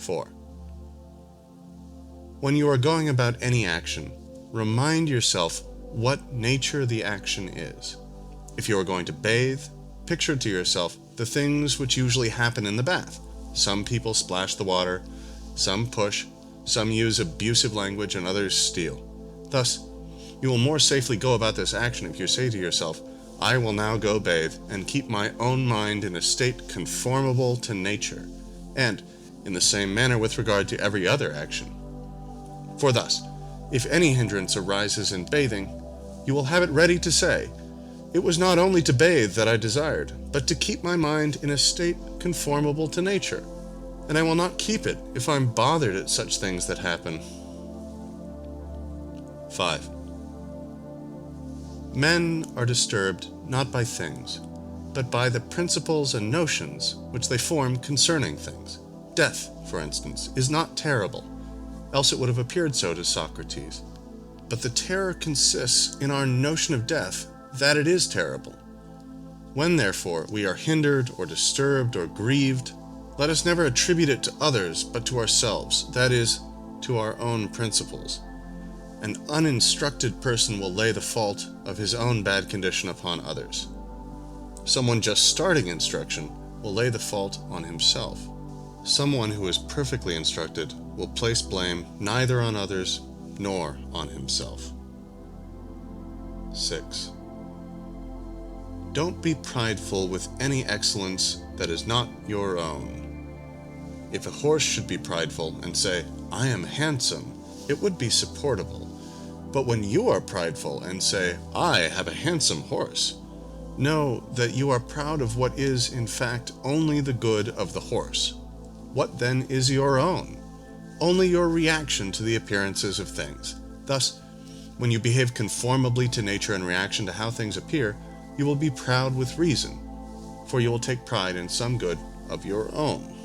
4. When you are going about any action, remind yourself what nature the action is. If you are going to bathe, picture to yourself the things which usually happen in the bath. Some people splash the water, some push, some use abusive language, and others steal. Thus, you will more safely go about this action if you say to yourself, I will now go bathe and keep my own mind in a state conformable to nature, and in the same manner with regard to every other action. For thus, if any hindrance arises in bathing, you will have it ready to say, it was not only to bathe that I desired, but to keep my mind in a state conformable to nature, and I will not keep it if I'm bothered at such things that happen. 5. Men are disturbed not by things, but by the principles and notions which they form concerning things. Death, for instance, is not terrible, else it would have appeared so to Socrates. But the terror consists in our notion of death, that it is terrible. When, therefore, we are hindered or disturbed or grieved, let us never attribute it to others, but to ourselves, that is, to our own principles. An uninstructed person will lay the fault of his own bad condition upon others. Someone just starting instruction will lay the fault on himself. Someone who is perfectly instructed will place blame neither on others nor on himself. 6. Don't be prideful with any excellence that is not your own. If a horse should be prideful and say, I am handsome, it would be supportable. But when you are prideful and say, I have a handsome horse, know that you are proud of what is, in fact, only the good of the horse. What then is your own? Only your reaction to the appearances of things. Thus, when you behave conformably to nature in reaction to how things appear, you will be proud with reason, for you will take pride in some good of your own.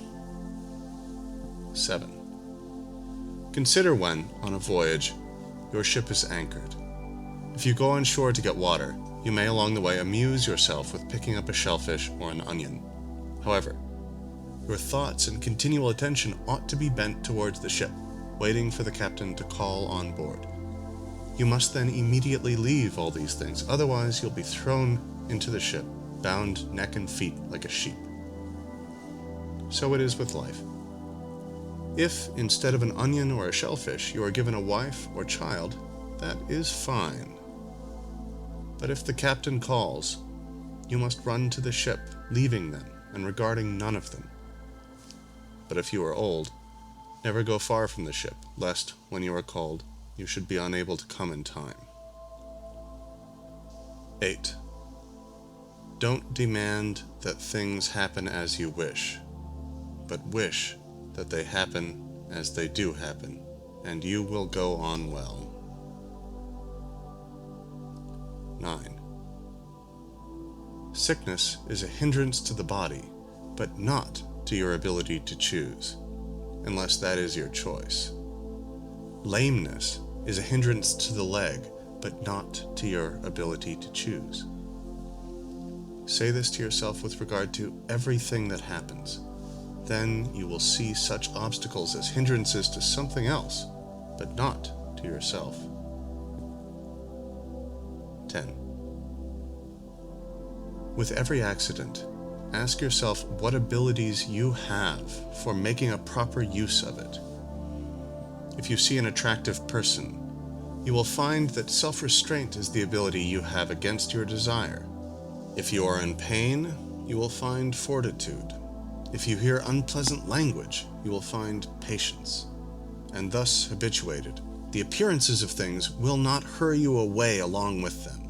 7. Consider when, on a voyage, your ship is anchored. If you go on shore to get water, you may along the way amuse yourself with picking up a shellfish or an onion. However, your thoughts and continual attention ought to be bent towards the ship, waiting for the captain to call on board. You must then immediately leave all these things, otherwise you'll be thrown into the ship, bound neck and feet like a sheep. So it is with life. If, instead of an onion or a shellfish, you are given a wife or child, that is fine. But if the captain calls, you must run to the ship, leaving them and regarding none of them. But if you are old, never go far from the ship, lest, when you are called, you should be unable to come in time. 8. Don't demand that things happen as you wish, but wish that they happen as they do happen, and you will go on well. 9. Sickness is a hindrance to the body, but not to your ability to choose, unless that is your choice. Lameness is a hindrance to the leg, but not to your ability to choose. Say this to yourself with regard to everything that happens. Then you will see such obstacles as hindrances to something else, but not to yourself. 10. With every accident, ask yourself what abilities you have for making a proper use of it. If you see an attractive person, you will find that self-restraint is the ability you have against your desire. If you are in pain, you will find fortitude. If you hear unpleasant language, you will find patience. And thus habituated, the appearances of things will not hurry you away along with them.